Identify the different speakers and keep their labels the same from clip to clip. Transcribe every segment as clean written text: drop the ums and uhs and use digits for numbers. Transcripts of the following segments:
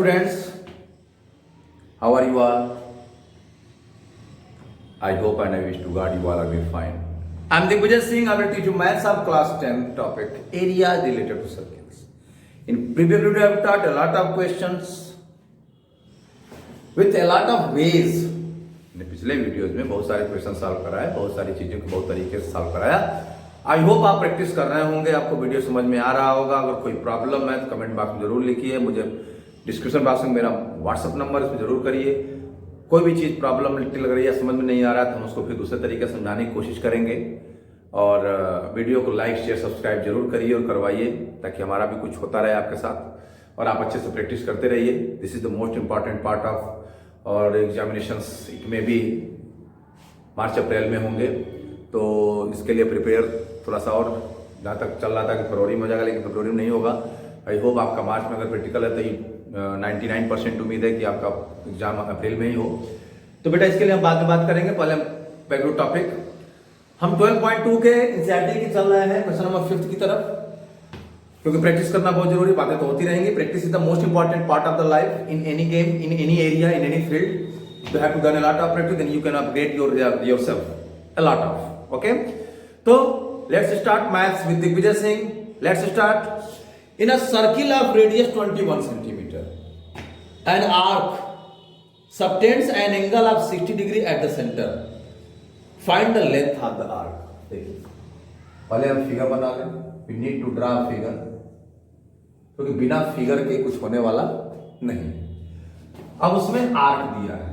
Speaker 1: students, how are you all? I hope and I wish to God you all are doing fine. I am Digvijay Singh. I will teach you maths of class 10 topic area related to circles. In previous video I have taught a lot of questions with a lot of ways. पिछले videos में बहुत सारे question solve कराए, बहुत सारी चीजों को बहुत तरीके से सॉल्व कराया. आई होप आप प्रैक्टिस कर रहे होंगे, आपको वीडियो समझ में आ रहा होगा. अगर कोई प्रॉब्लम है तो कमेंट बॉक्स में जरूर लिखिए. मुझे डिस्क्रिप्शन बॉक्स में मेरा व्हाट्सअप नंबर इसमें जरूर करिए. कोई भी चीज़ प्रॉब्लम लग रही है, समझ में नहीं आ रहा है तो हम उसको फिर दूसरे तरीके से समझाने की कोशिश करेंगे. और वीडियो को लाइक शेयर सब्सक्राइब जरूर करिए और करवाइए, ताकि हमारा भी कुछ होता रहे आपके साथ और आप अच्छे से प्रैक्टिस करते रहिए. This is the most important part of और एग्जामिनेशंस में भी मार्च अप्रैल में होंगे, तो इसके लिए प्रिपेयर थोड़ा सा. और जहाँ तक चल रहा था कि फरवरी में हो जाएगा, लेकिन फरवरी में नहीं होगा. आई होप आपका मार्च में अगर प्रैक्टिकल है तो 99% उम्मीद है कि आपका एग्जाम अप्रैल में ही हो. तो बेटा इसके लिए हम बाद में बात करेंगे. पहले हम बैक टू टॉपिक. हम 12.2 के एनसीईआरटी की चल रहे हैं, क्वेश्चन नंबर 5 की तरफ, क्योंकि प्रैक्टिस करना बहुत जरूरी. बातें तो होती रहेंगी. Practice is the most important part of the life in any game, in any area, in any field. You have to done a lot of practice, then you can upgrade yourself a lot of. Okay, तो let's start maths with Digvijay Singh. Let's start. In a circle of radius 21 centimeter, an arc subtends an angle of 60 degree at the center. Find the length of the arc. देखिए, पहले हम figure बना लें. We need to draw a figure, क्योंकि बिना figure के कुछ होने वाला नहीं. अब उसमें आर्क दिया है.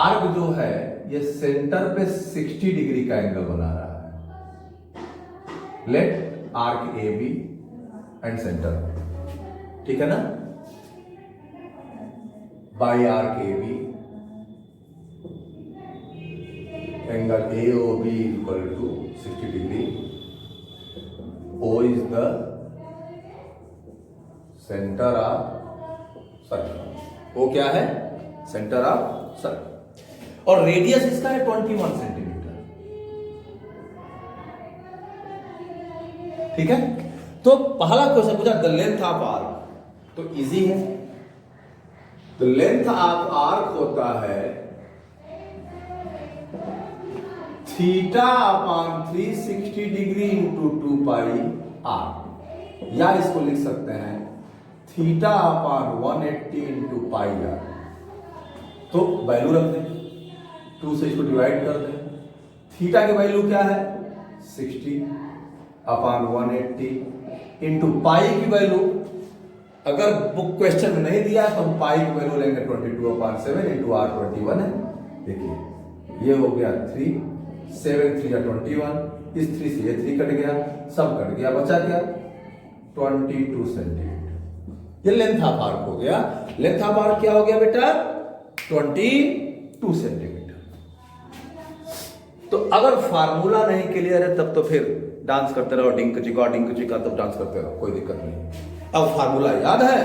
Speaker 1: आर्क जो है ये सेंटर पे 60 डिग्री का एंगल बना रहा है. Let arc A B and centre, ठीक है ना. By arc A B angle A O B equal to 60 degree. O is the centre of circle. O क्या है? Centre of circle. और रेडियस इसका है 21 सेंटीमीटर. ठीक है. तो पहला क्वेश्चन पूछा द लेंथ ऑफ आर्क, तो इजी है. द लेंथ ऑफ आर्क होता है theta upon 360 degree into 2 pi R, या इसको लिख सकते हैं theta upon 180 into pi R. तो वैल्यू रख दें, 2 से इसको डिवाइड कर दें. थीटा की वैल्यू क्या है? 60 अपॉन 180 इंटू पाई की वैल्यू, अगर बुक क्वेश्चन में नहीं दिया तो हम पाई की वैल्यू लेंगे 22/7 इंटू R 21 है. देखिए ये हो गया 3, 7 3 21, इस 3 से ये 3 कट गया, सब कट गया, बचा क्या? 22 सेंटीमीटर. ये लेंथ ऑफ आर्क हो गया. लेंथ ऑफ आर्क क्या हो गया बेटा? 22 सेंटीमीटर. तो अगर फार्मूला नहीं क्लियर है तब तो फिर डांस करते रहो, डिंक चिका तब डांस करते रहो, कोई दिक्कत नहीं. अब फार्मूला याद है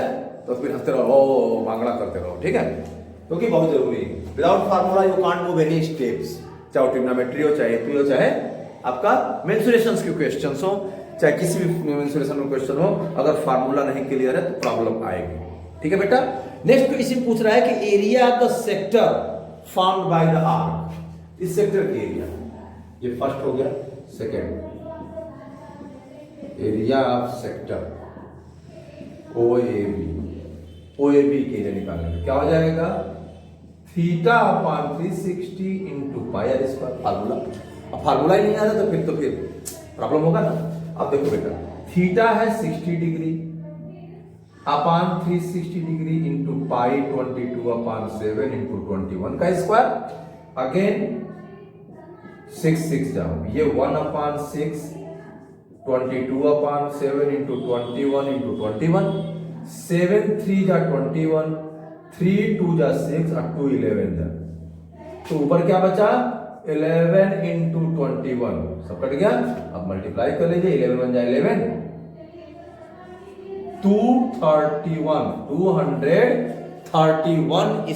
Speaker 1: तो फिर हंसते रहो, भांगड़ा करते रहो. ठीक है, क्योंकि बहुत जरूरी है. Without formula you can't move any steps. चाहे ट्रिग्नोमेट्री हो, चाहे एपी हो, चाहे आपका मेंसुरेशंस के क्वेश्चंस हो, चाहे किसी भी मेंसुरेशन में क्वेश्चन हो, अगर फार्मूला नहीं क्लियर है तो प्रॉब्लम आएगी. ठीक है बेटा. नेक्स्ट क्वेश्चन पूछ रहा है कि area of the sector formed by the arc. इस सेक्टर की एरिया, ये फर्स्ट हो गया. Second, area of sector OAB. OAB की एरिया निकालेंगे, क्या हो जाएगा? Theta upon 360 into pi R square. Formula, अब फार्मूला ही नहीं आ रहा तो फिर प्रॉब्लम होगा ना. अब देखो बेटा, थीटा है 60 degree upon 360 degree into pi 22/7 into 21 का स्क्वायर. अगेन 6 जाओ, ये 1/6 22/7 इंटू 21 इंटू 21. 7 3 जा 21, 3 2 जा 6 और 2 11 जा. तो ऊपर क्या बचा? 11 इंटू 21, सब कट गया. अब मल्टीप्लाई कर लीजिए. 11 1 जा 11, 231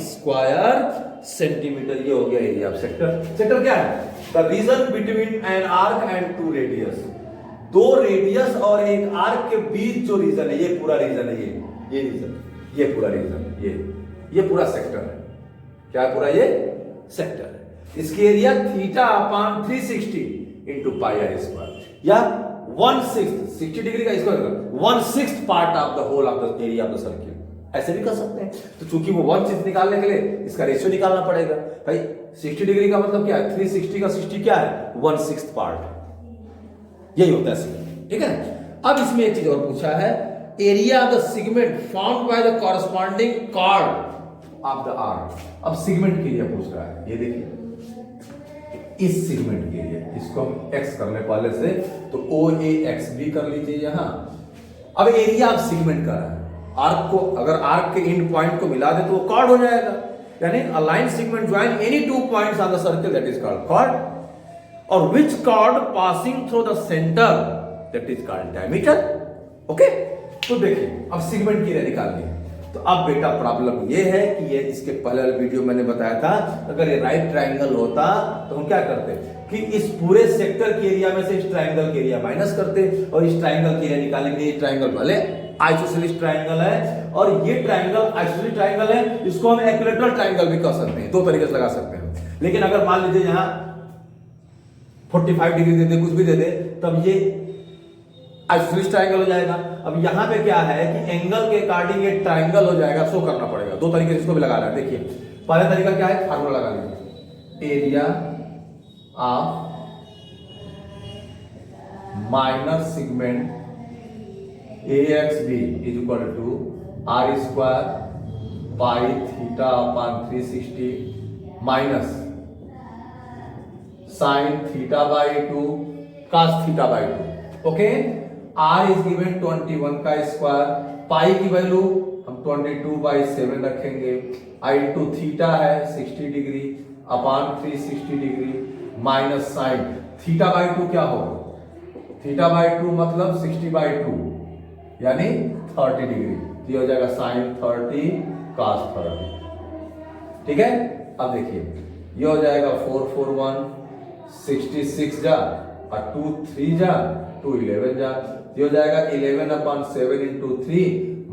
Speaker 1: स्क्वायर सेंटीमीटर. ये हो गया एरिया ऑफ सेक्टर. सेक्टर क्या है? The region between an arc and 2 radius. 2 radius और एक आर्क के बीच जो रीजन है, ये पूरा रीजन है. ये रीजन, ये पूरा रीजन. ये पूरा सेक्टर है। क्या है पूरा? ये सेक्टर है। इसकी area theta upon 360 into pi R square, या 1/6 60 डिग्री का square 1/6 part of the whole of the area of the circle. ऐसे भी कर सकते हैं। तो चूंकि वो 1/6 निकालने के लिए इसका रेशियो निकालना पड़ेगा भाई। 60 डिग्री का मतलब क्या है? 360 का 60 क्या है? 1/6 पार्ट। यही होता है, ठीक है। अब इसमें एक चीज और पूछा है, area of the segment found by the corresponding chord of the arc. अब सेगमेंट के लिए पूछ रहा है, ये देखिए इस सेगमेंट के लिए, इसको हम x करने पहले से, तो ओ ए एक्स भी कर लीजिए यहां। अब एरिया ऑफ सेगमेंट का है, आर्क को अगर आर्क के एंड पॉइंट को मिला दे तो वो कॉर्ड हो जाएगा, यानी a line segment join any two points on the circle that is called chord, और which chord passing through the centre that is called diameter. Okay, तो देखिए अब सेगमेंट की निकालनी है। तो अब बेटा प्रॉब्लम ये है कि ये इसके पहले वीडियो मैंने बताया था, अगर ये राइट ट्राइंगल होता तो हम क्या करते कि इस पूरे सेक्टर के एरिया में से इस ट्राइंगल के एरिया माइनस करते, और इस ट्राइंगल के एरिया निकालने के लिए ये ट्राइंगल भले आइसोसेलेस ट्राइंगल है और ये ट्राइंगल आइसोसेलेस ट्राइंगल है, इसको हम इक्विलैटरल ट्राइंगल भी कह सकते हैं, दो तरीके से लगा सकते हैं। लेकिन अगर मान लीजिए यहां 45 डिग्री दे दे, कुछ भी दे दे, तब ये आइसोसेलेस ट्राइंगल हो जाएगा। अब यहां पे क्या है कि एंगल के अकॉर्डिंग ये ट्राइंगल हो जाएगा, शो करना पड़ेगा। दो तरीके से इसको भी लगाना है। देखिए पहला तरीका क्या है, फार्मूला लगा लीजिए, area of minor segment AXB is equal to R square pi theta upon 360 minus sine theta by 2 cos theta by 2। Okay, R is given 21 का स्क्वायर, पाई की वैल्यू हम 22/7 रखेंगे, I इंटू थीटा है 60 degree upon 360 degree minus sine theta by 2 क्या होगा? Theta by 2 मतलब 60/2 यानी 30 degree, ये हो जाएगा साइन 30 cos 30। ठीक है, अब देखिए ये हो जाएगा 441 66 जा और 2 3 जा 2 11 जा, ये हो जाएगा 11/7 इंटू 3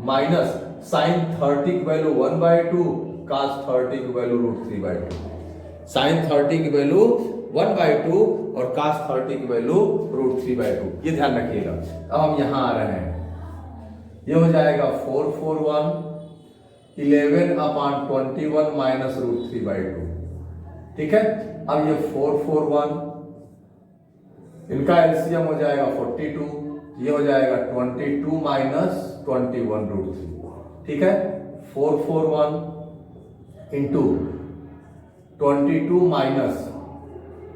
Speaker 1: माइनस साइन 30 की वैल्यू 1/2 cos 30 की वैल्यू √3/2। साइन 30 की वैल्यू 1/2 और cos 30 की वैल्यू √3/2, ये ध्यान रखिएगा। अब हम यहां आ रहे हैं, ये हो जाएगा 441 11/21 माइनस √3/2। ठीक है, अब ये 441 इनका एलसीएम हो जाएगा 42, ये हो जाएगा 22 माइनस 21 √3। ठीक है, 441 इंटू 22 माइनस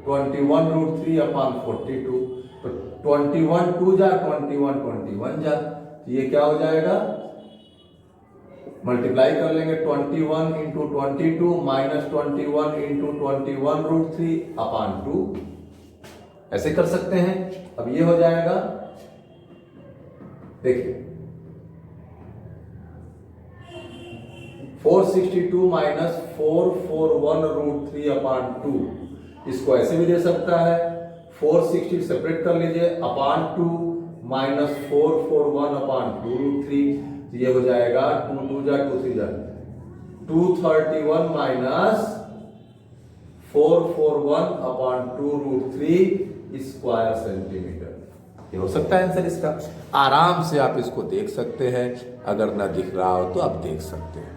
Speaker 1: 21 √3 अपान 42, तो 21 2 जा 21 जा, ये क्या हो जाएगा, मल्टीप्लाई कर लेंगे 21 इंटू 22 माइनस 21 इंटू 21 √3 अपान 2, ऐसे कर सकते हैं। अब ये हो जाएगा, देखिए 462 माइनस 441 √3 अपान 2, इसको ऐसे भी दे सकता है, 460 सेपरेट कर लीजिए अपान 2 माइनस 441 अपान 2√3, ये हो जाएगा 2 2 जा 2 3 जा 231 माइनस 441 अपान 2√3 स्क्वायर सेंटीमीटर। ये हो सकता है आंसर इसका। आराम से आप इसको देख सकते हैं, अगर ना दिख रहा हो तो आप देख सकते हैं।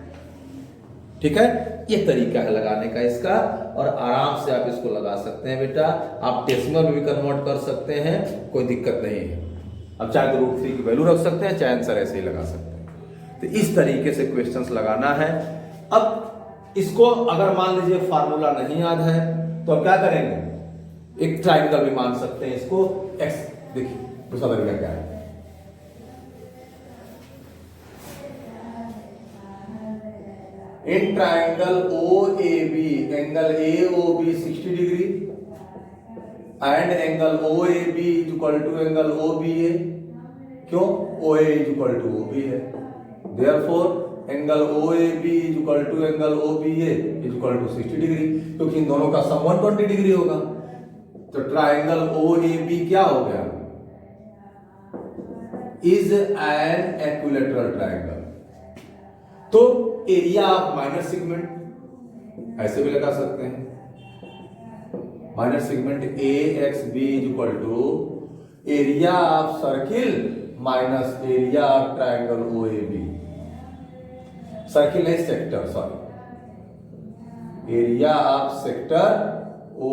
Speaker 1: ठीक है, ये तरीका है लगाने का इसका, और आराम से आप इसको लगा सकते हैं बेटा। आप डेसिमल में भी कन्वर्ट कर सकते हैं, कोई दिक्कत नहीं है। अब चाहे तो √3 की वैल्यू रख सकते हैं, चाहे आंसर ऐसे ही लगा सकते हैं। तो इस तरीके से क्वेश्चंस लगाना है। अब इसको अगर मान लीजिए फार्मूला नहीं याद है तो अब क्या करेंगे, एक ट्राइंगल भी मान सकते हैं इसको एक्स। देखिए दूसरा तरीका क्या है, in triangle OAB angle AOB 60 degree and angle OAB is equal to angle OBA। क्यों? OA is equal to OB है, therefore angle OAB is equal to angle OBA is equal to 60 degree, क्योंकि इन दोनों का सम 120 degree होगा। तो triangle OAB क्या हो गया, इज एन इक्विलैटरल ट्राइंगल। तो एरिया ऑफ माइनर सेगमेंट, ऐसे भी लगा सकते हैं, minor segment A X B is equal to area of circle minus area of triangle O A B, circle है sector, sorry, area of sector O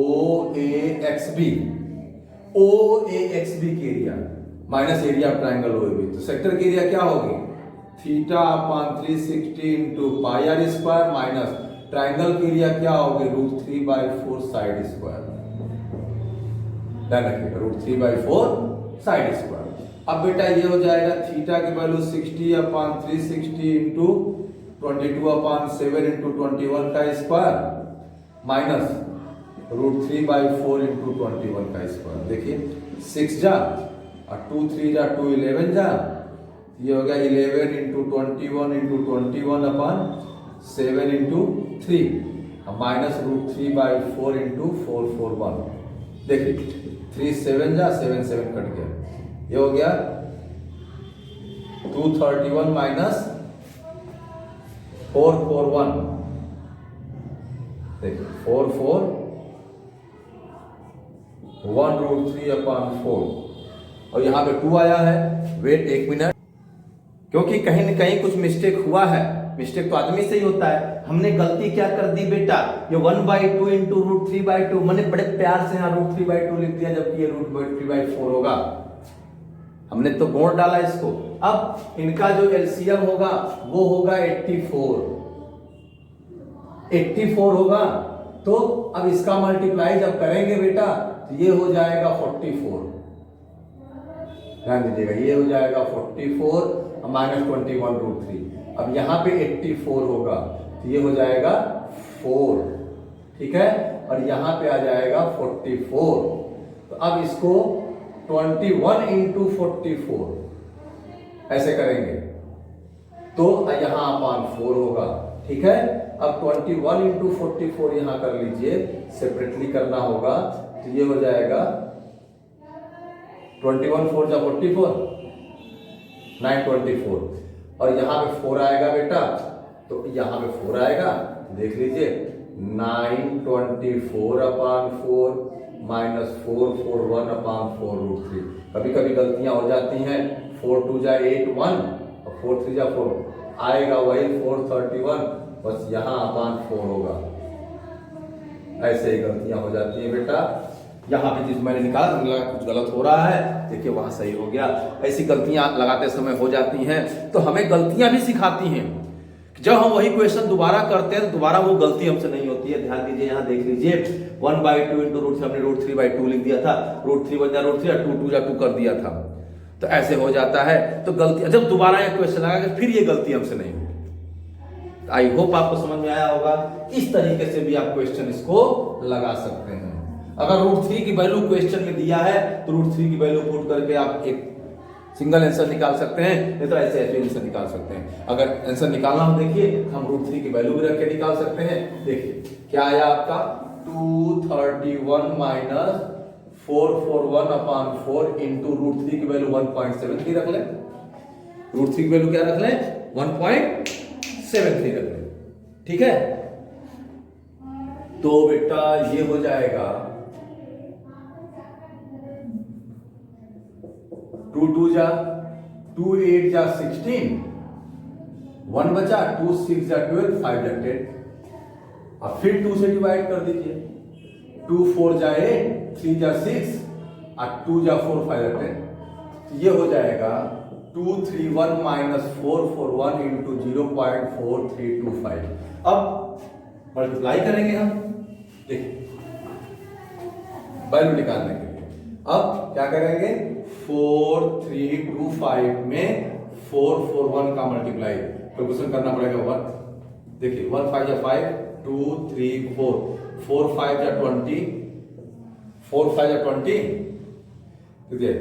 Speaker 1: A X B, O A X B की area minus area of triangle O A B, तो sector की area क्या होगी, theta upon 360 into pi R square minus triangle की area क्या होगी, √3/4 side square, ध्यान रखिएगा, √3/4 साइड स्क्वायर। अब बेटा ये हो जाएगा थीटा की वैल्यू 60 अपॉन 360 इंटू 22/7 इंटू 21 का स्क्वायर माइनस √3/4 इंटू 21 का स्क्वायर। देखिए 6 जा और 2 3 जा 2 11 जा, ये हो गया 11 into 21 into 21/7 into 3 minus √3/4 into 441। देखिए 3 7 जा 7 7 कट गया, ये हो गया 231 माइनस 441, देखिए 441 √3/4 और यहां पे 2 आया है। वेट एक मिनट, क्योंकि कहीं न कहीं कुछ मिस्टेक हुआ है, मिस्टेक तो आदमी से ही होता है। हमने गलती क्या कर दी बेटा, ये 1/2 इंटू √3/2, मैंने बड़े प्यार से यहाँ √3/2 लिख दिया, जबकि ये √3/4 होगा, हमने तो गुण डाला इसको। अब इनका जो एलसीएम होगा वो होगा 84 होगा, तो अब इसका मल्टीप्लाई जब करेंगे बेटा तो ये हो जाएगा 44, ध्यान दीजिएगा, ये हो जाएगा 44 माइनस 21 √3। अब यहां पे 84 होगा तो ये हो जाएगा 4, ठीक है, और यहां पे आ जाएगा 44। तो अब इसको 21 इंटू 44 ऐसे करेंगे तो यहां अपान 4 होगा, ठीक है। अब 21 इंटू 44 यहां कर लीजिए, सेपरेटली करना होगा, तो ये हो जाएगा 21 4 जा 44, 924, और यहां पे 4 आएगा बेटा, तो यहां पे 4 आएगा, देख लीजिए 924/4 माइनस 441/4 √3। कभी कभी गलतियां हो जाती हैं, 4 2 जा 8 1 और 4 3 जा 4 आएगा, वही 431, बस यहां अपान 4 होगा। ऐसे ही गलतियां हो जाती हैं बेटा। यहाँ पे चीज मैंने निकाला, कुछ गलत हो रहा है, देखिए वहां सही हो गया। ऐसी गलतियां लगाते समय हो जाती हैं, तो हमें गलतियां भी सिखाती हैं। जब हम वही क्वेश्चन दोबारा करते हैं तो दोबारा वो गलती हमसे नहीं होती है। ध्यान दीजिए, यहाँ देख लीजिए 1/2 इंटू √3 हमने √3/2 लिख दिया था, √3 बन जा √3 और 2 2 जा 2 कर दिया था, तो ऐसे हो जाता है। तो गलती जब दोबारा ये क्वेश्चन लगा फिर ये गलती हमसे नहीं होगी। आई होप आपको समझ में आया होगा। इस तरीके से भी आप क्वेश्चन इसको लगा सकते हैं। अगर √3 की वैल्यू क्वेश्चन में दिया है तो √3 की वैल्यू पुट करके आप एक सिंगल आंसर निकाल सकते हैं, नहीं तो ऐसे ऐसे आंसर निकाल सकते हैं। अगर आंसर निकालना हो देखिए, हम √3 की वैल्यू भी रख के निकाल सकते हैं। देखिए क्या आया आपका 231 माइनस 441/4 इंटू √3 की वैल्यू 1.73 रख लें। √3 की वैल्यू क्या रख लें, 1.73 रख लें, ठीक है। तो बेटा ये हो जाएगा 2 2 जा 2 8 जा 16, 1 बचा, 2 6 जा 12, 5 जा 10। अब फिर 2 से डिवाइड कर दीजिए, 2 4 जा 8, 3 जा 6 और 2 जा 4, 5 जा 10। तो ये हो जाएगा 231 माइनस 441 इंटू 0.4325। अब मल्टीप्लाई करेंगे हम, देखिए वैल्यू निकालने के लिए। अब क्या करेंगे, 4325 में 441 का मल्टीप्लाई कैलकुलेशन करना पड़ेगा 1। देखिए 1 5 जा 5, 2 3 4, 4 5 जा 20, 4 5 जा 20, देखिए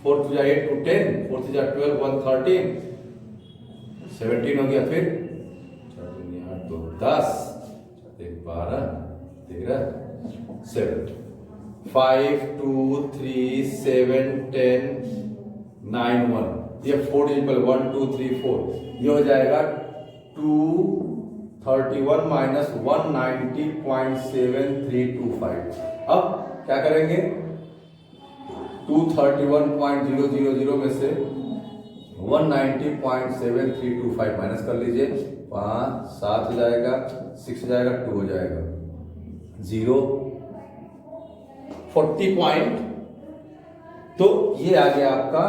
Speaker 1: 4 2 जा 8 2 10, 4 3 जा 12 1 13, 17 हो गया। फिर 4 2 10, 12 13 7, 5 2 3 7 10 9 1, ये 4 इक्वल 1 2 3 4, ये हो जाएगा 231 माइनस 190.7325। अब क्या करेंगे, 231.000 में से 190.7325 माइनस कर लीजिए, 5 7 हो जाएगा, 6 हो जाएगा, 2 हो जाएगा, 0 40 पॉइंट, तो ये आ गया आपका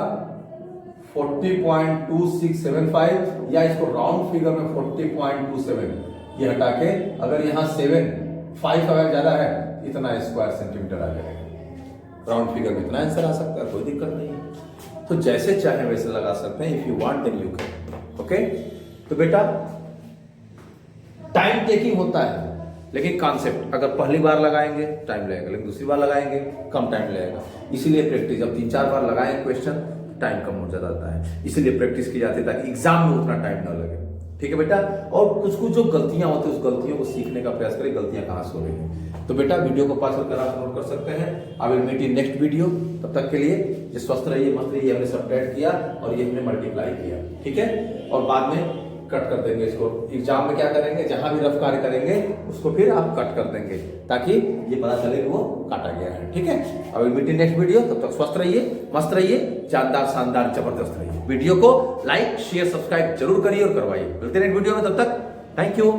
Speaker 1: 40.2675, या इसको राउंड फिगर में 40.27, ये हटा के अगर यहाँ 5 अगर ज्यादा है इतना स्क्वायर सेंटीमीटर आ जाएगा। राउंड फिगर में इतना आंसर आ सकता है, कोई दिक्कत नहीं है। तो जैसे चाहे वैसे लगा सकते हैं, if you want then you can. Okay, तो बेटा टाइम टेकिंग होता है, लेकिन कॉन्सेप्ट अगर पहली बार लगाएंगे टाइम लगेगा, लेकिन दूसरी बार लगाएंगे कम टाइम लगेगा। इसीलिए प्रैक्टिस, जब 3-4 बार लगाएंगे क्वेश्चन टाइम कम हो जाता है, इसीलिए प्रैक्टिस की जाती है ताकि एग्जाम में उतना टाइम ना लगे। ठीक है बेटा, और कुछ कुछ जो गलतियां होती है उस गलतियों को सीखने का प्रयास करें, गलतियां कहां से हो रही हैं। तो बेटा वीडियो को पास करके आप नोट कर सकते हैं। I will meet in next video, तब तक के लिए ये स्वस्थ रहिए, मस्त रहिए। हमने सब्ट्रैक्ट किया और ये हमने मल्टीप्लाई किया, ठीक है, और बाद में कट कर देंगे इसको। एग्जाम में क्या करेंगे, जहां भी रफ कार्य करेंगे उसको फिर आप कट कर देंगे ताकि ये पता चले कि वो काटा गया है। ठीक है, I will meet in next video, तब तक स्वस्थ रहिए, मस्त रहिए, जानदार शानदार जबरदस्त रहिए। वीडियो को लाइक शेयर सब्सक्राइब जरूर करिए और करवाइए। मिलते हैं नेक्स्ट वीडियो में, तब तक थैंक यू।